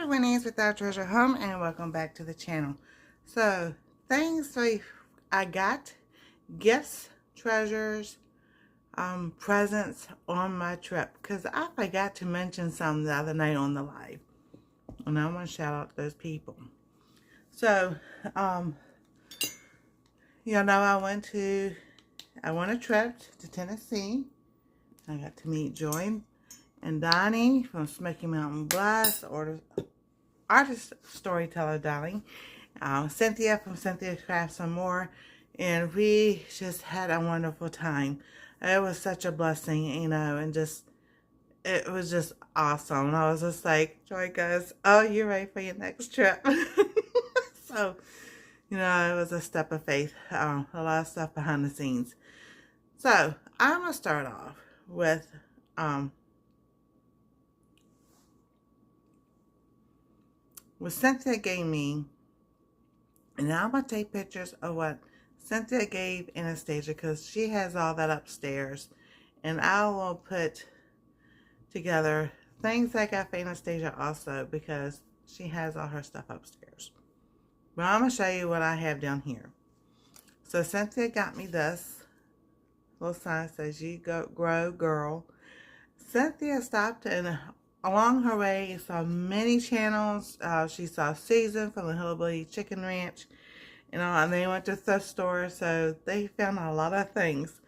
Souvenirs with our treasure home, and welcome back to the channel. So things I got, gifts, treasures, presents on my trip, because I forgot to mention some the other night on the live, and I want to shout out those people. So you know, I went on a trip to Tennessee. I got to meet Joy and Donnie from Smoky Mountain Blast, artist storyteller darling, Cynthia from Cynthia Crafts and More, and we just had a wonderful time. It was such a blessing, you know, and it was just awesome. And I was just like, Joy goes, oh, you're ready for your next trip. So, you know, it was a step of faith, a lot of stuff behind the scenes. So I'm gonna start off with Cynthia gave me, and I'm going to take pictures of what Cynthia gave Anastsia, because she has all that upstairs, and I will put together things I got for Anastsia also, because she has all her stuff upstairs. But I'm going to show you what I have down here. So Cynthia got me this little sign that says, you go grow girl. Cynthia stopped and along her way saw many channels. She saw Susan from the Hillbilly Chicken Ranch, you know, and they went to thrift stores, so they found a lot of things.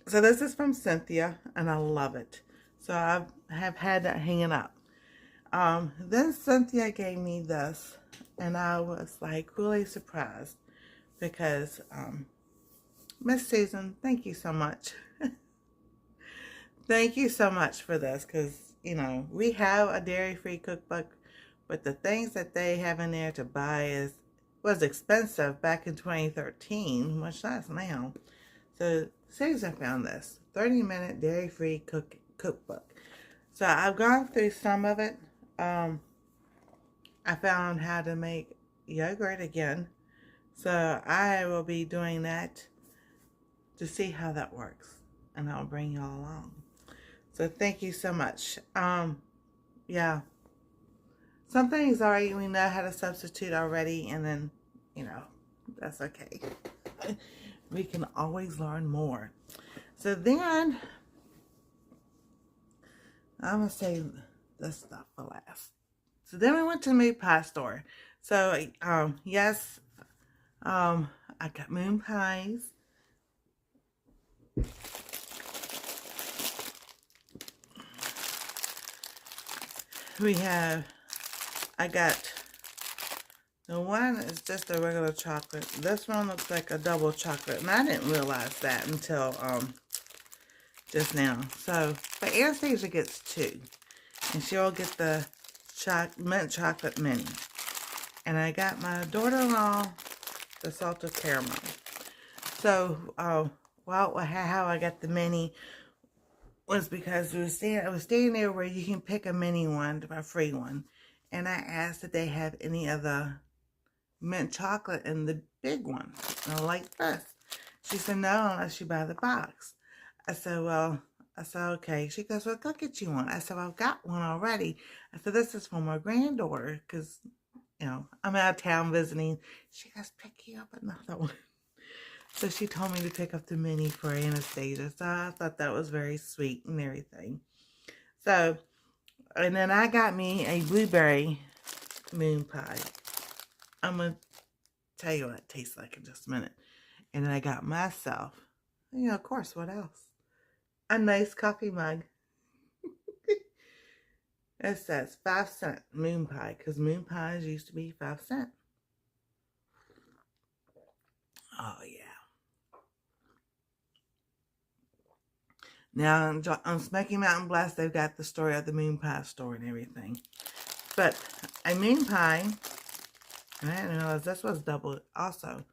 So this is from Cynthia, and I love it. So I have had that hanging up. Then Cynthia gave me this, and I was like really surprised because Miss Susan, thank you so much. Thank you so much for this, because, you know, we have a dairy-free cookbook, but the things that they have in there to buy was expensive back in 2013, much less now. So Susan found this 30-minute dairy-free cookbook. So I've gone through some of it. I found how to make yogurt again. So I will be doing that to see how that works, and I'll bring y'all along. So thank you so much. Yeah. Some things already we know how to substitute already, and then, you know, that's okay. We can always learn more. So then, I'm going to save this stuff for last. So then we went to the meat pie store. So, yes, I got moon pies. I got, the one is just a regular chocolate. This one looks like a double chocolate, and I didn't realize that until just now. So, but Anastsia gets two, and she'll get the mint chocolate mini. And I got my daughter-in-law the salted caramel. So, well, how I got the mini was because I was staying there where you can pick a mini one, a free one. And I asked if they have any of the mint chocolate in the big one. And I like this. She said, no, unless you buy the box. I said, okay. She goes, well, go get you one. I said, well, I've got one already. I said, this is for my granddaughter, because, you know, I'm out of town visiting. She goes, pick you up another one. So she told me to pick up the mini for Anastsia. So I thought that was very sweet and everything. So, and then I got me a blueberry moon pie. I'm going to tell you what it tastes like in just a minute. And then I got myself, you know, of course, what else? A nice coffee mug. It says 5-cent moon pie, because moon pies used to be 5 cents. Oh, yeah. Now, on Smoky Mountain Blast, they've got the story of the moon pie store and everything. But a moon pie, and I didn't realize this was double also.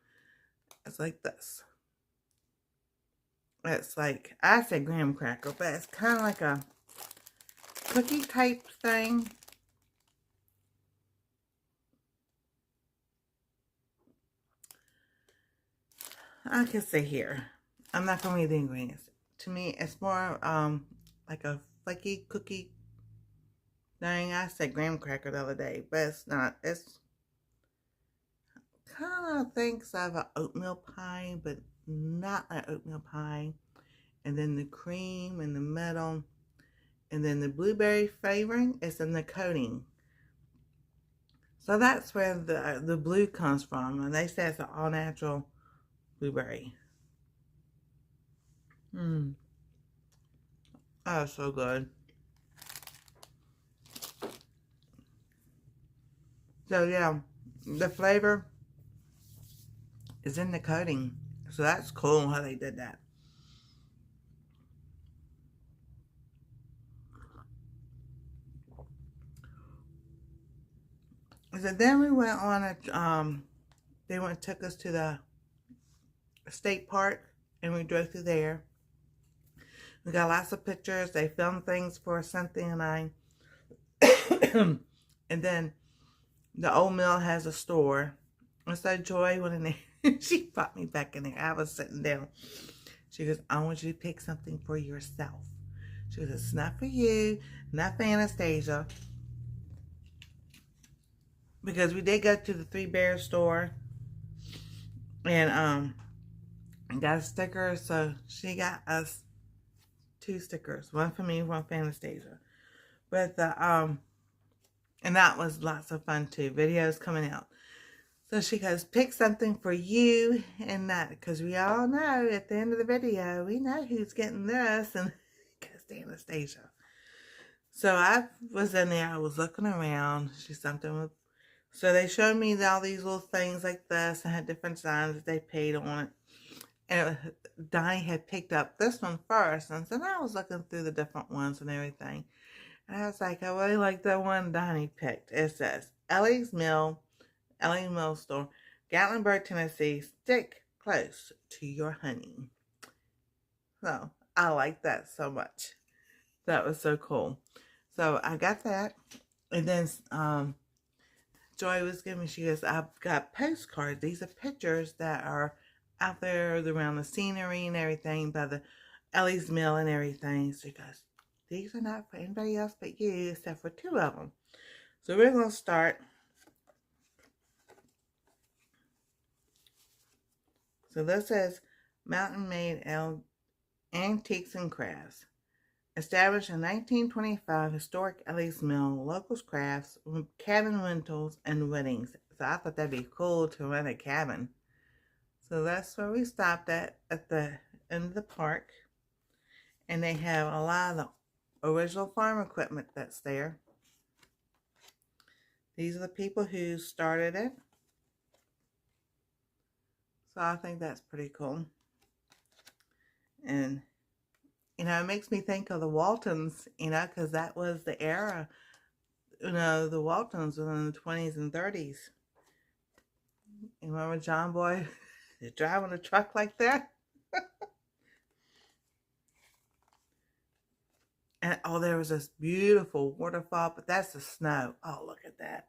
It's like this. It's like, I said graham cracker, but it's kind of like a cookie type thing. I can say here, I'm not going to read the ingredients. To me, it's more like a flaky cookie Dang, I said graham cracker the other day, but it's not. It's kind of thinks of an oatmeal pie, but not an oatmeal pie. And then the cream in the middle, and then the blueberry flavoring is in the coating. So that's where the blue comes from, and they say it's an all natural blueberry. Mmm. Oh, so good. So yeah, the flavor is in the coating. So that's cool how they did that. So then we went on a, they took us to the state park, and we drove through there. We got lots of pictures. They filmed things for Cynthia and I. And then the old mill has a store. And so Joy went in there. She brought me back in there. I was sitting down. She goes, I want you to pick something for yourself. She goes, it's not for you, not for Anastasia. Because we did go to the Three Bears store. And got a sticker. So she got us 2 stickers. One for me, one for Anastasia. But and that was lots of fun too. Videos coming out. So she goes, pick something for you and that, because we all know at the end of the video, we know who's getting this, and it goes to Anastasia. So I was in there, I was looking around. So they showed me all these little things like this, and had different signs that they paid on it. And Donnie had picked up this one first, and so I was looking through the different ones and everything. And I was like, I really like that one Donnie picked. It says, Ellie's Mill Store, Gatlinburg, Tennessee. Stick close to your honey. So I like that so much. That was so cool. So I got that. And then Joy was giving me, she goes, I've got postcards. These are pictures that are out there around the scenery and everything by the Ellie's Mill and everything. So she goes, these are not for anybody else but you, except for 2 of them. So we're going to start. So this says Mountain Made Antiques and Crafts. Established in 1925, historic Ellie's Mill, locals crafts, cabin rentals, and weddings. So I thought that'd be cool to rent a cabin. So that's where we stopped at the end of the park. And they have a lot of the original farm equipment that's there. These are the people who started it. So I think that's pretty cool. And, you know, it makes me think of the Waltons, you know, because that was the era, you know, the Waltons were in the 20s and 30s. You remember John Boy driving a truck like that? And, oh, there was this beautiful waterfall, but that's the snow. Oh, look at that.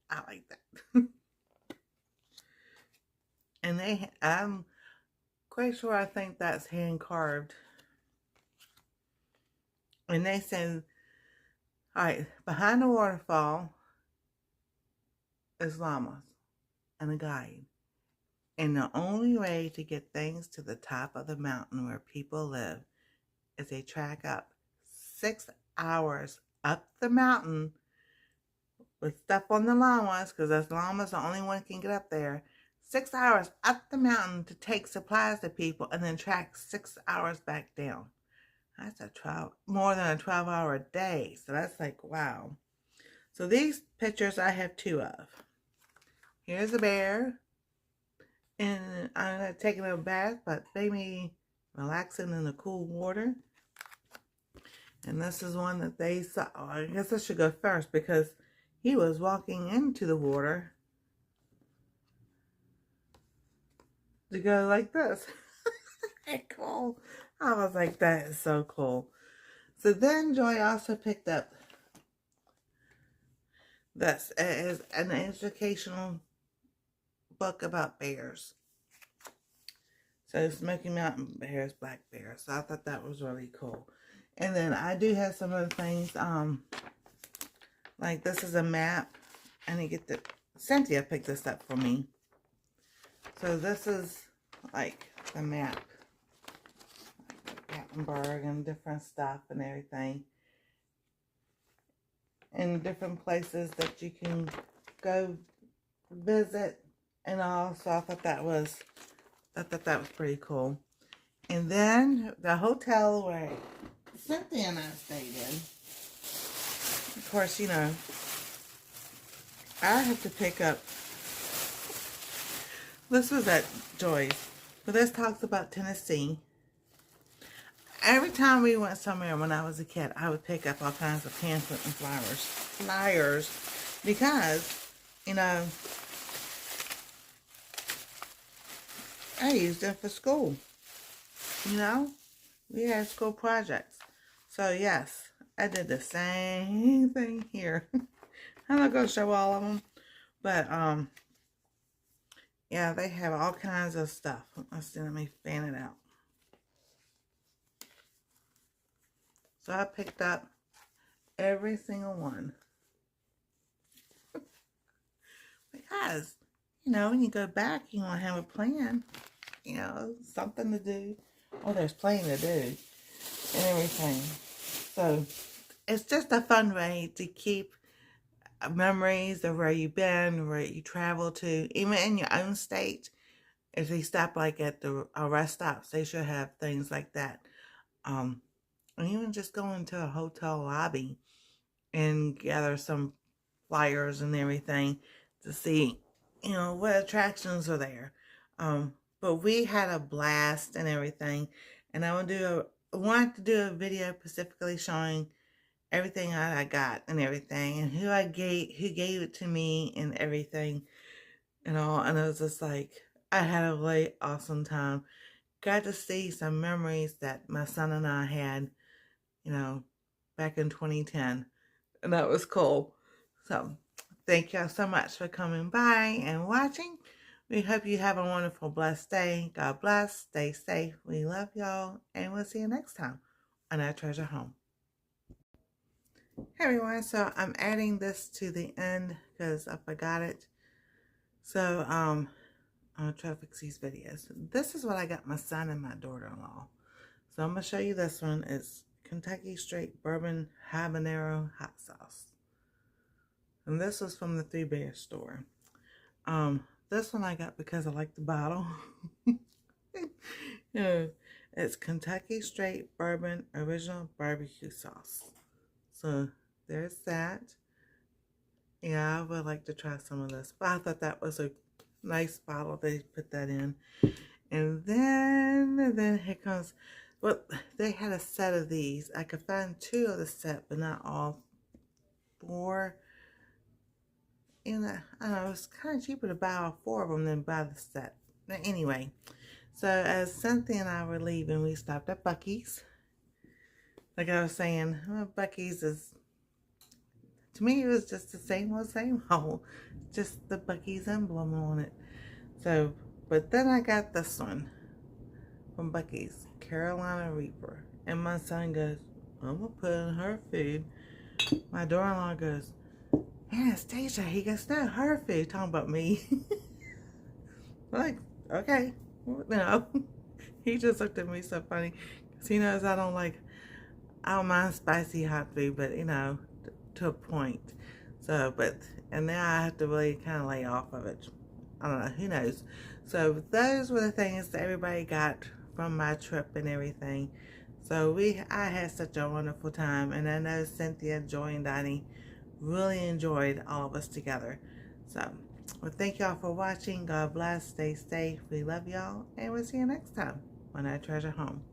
I like that. And I'm quite sure, I think that's hand carved. And they said, all right, behind the waterfall is llamas and a guide. And the only way to get things to the top of the mountain where people live is a track up 6 hours up the mountain with stuff on the llamas, because those llamas the only one can get up there. 6 hours up the mountain to take supplies to people, and then track 6 hours back down. That's more than a 12-hour day. So that's like, wow. So these pictures I have 2 of. Here's a bear, and I'm not taking a bath, but maybe relaxing in the cool water. And this is one that they saw. Oh, I guess I should go first because he was walking into the water to go like this. Cool. I was like, that is so cool. So then Joy also picked up this. It is an educational book about bears. So Smoky Mountain bears, black bears. So I thought that was really cool. And then I do have some other things. Like, this is a map. And you get the... Cynthia picked this up for me. So this is, like, the map. Gatlinburg and different stuff and everything. And different places that you can go visit and all. So I thought that was pretty cool. And then the hotel where Cynthia and I stayed in. Of course, you know, I have to pick up. This was at Joy's. But this talks about Tennessee. Every time we went somewhere when I was a kid, I would pick up all kinds of pamphlets and flyers, because, you know, I used them for school. You know, we had school projects. So yes, I did the same thing here. I'm not gonna show all of them, but yeah, they have all kinds of stuff. Let's see, let me fan it out. So I picked up every single one. Because, you know, when you go back, you want to have a plan. You know, something to do. Oh, there's plenty to do. And everything. So, it's just a fun way to keep memories of where you've been, where you travel to. Even in your own state. If they stop, like, at the rest stops, they should have things like that. And even just going to a hotel lobby and gather some flyers and everything to see, you know, what attractions are there. But we had a blast and everything. And I wanted to do a video specifically showing everything I got and everything, and who gave it to me and everything and all. And it was just like, I had a really awesome time. Got to see some memories that my son and I had, you know, back in 2010. And that was cool. So, thank y'all so much for coming by and watching. We hope you have a wonderful, blessed day. God bless. Stay safe. We love y'all. And we'll see you next time on Our Treasure Home. Hey everyone. So, I'm adding this to the end because I forgot it. So, I'm going to try to fix these videos. This is what I got my son and my daughter-in-law. So, I'm going to show you this one. It's Kentucky Straight Bourbon Habanero Hot Sauce. And this was from the Three Bears store. This one I got because I like the bottle. You know, it's Kentucky Straight Bourbon Original Barbecue Sauce. So, there's that. Yeah, I would like to try some of this. But I thought that was a nice bottle. They put that in. And then here comes... Well, they had a set of these. I could find 2 of the set, but not all 4. And I don't know, it was kind of cheaper to buy all 4 of them than buy the set. But anyway, so as Cynthia and I were leaving, we stopped at Buc-ee's. Like I was saying, Buc-ee's is, to me, it was just the same old. Just the Buc-ee's emblem on it. So, but then I got this one from Buc-ee's. Carolina Reaper. And my son goes, I'm going to put in her food. My daughter-in-law goes, Anastsia. He goes, no, her food. Talking about me. Like, okay. No. He just looked at me so funny. Because he knows I don't mind spicy hot food. But, you know, to a point. So, and now I have to really kind of lay off of it. I don't know. Who knows? So, those were the things that everybody got from my trip and everything. So I had such a wonderful time, and I know Cynthia, Joy, and Donnie really enjoyed all of us together. So, well, thank y'all for watching. God bless. Stay safe. We love y'all, and we'll see you next time on Our Treasure Home.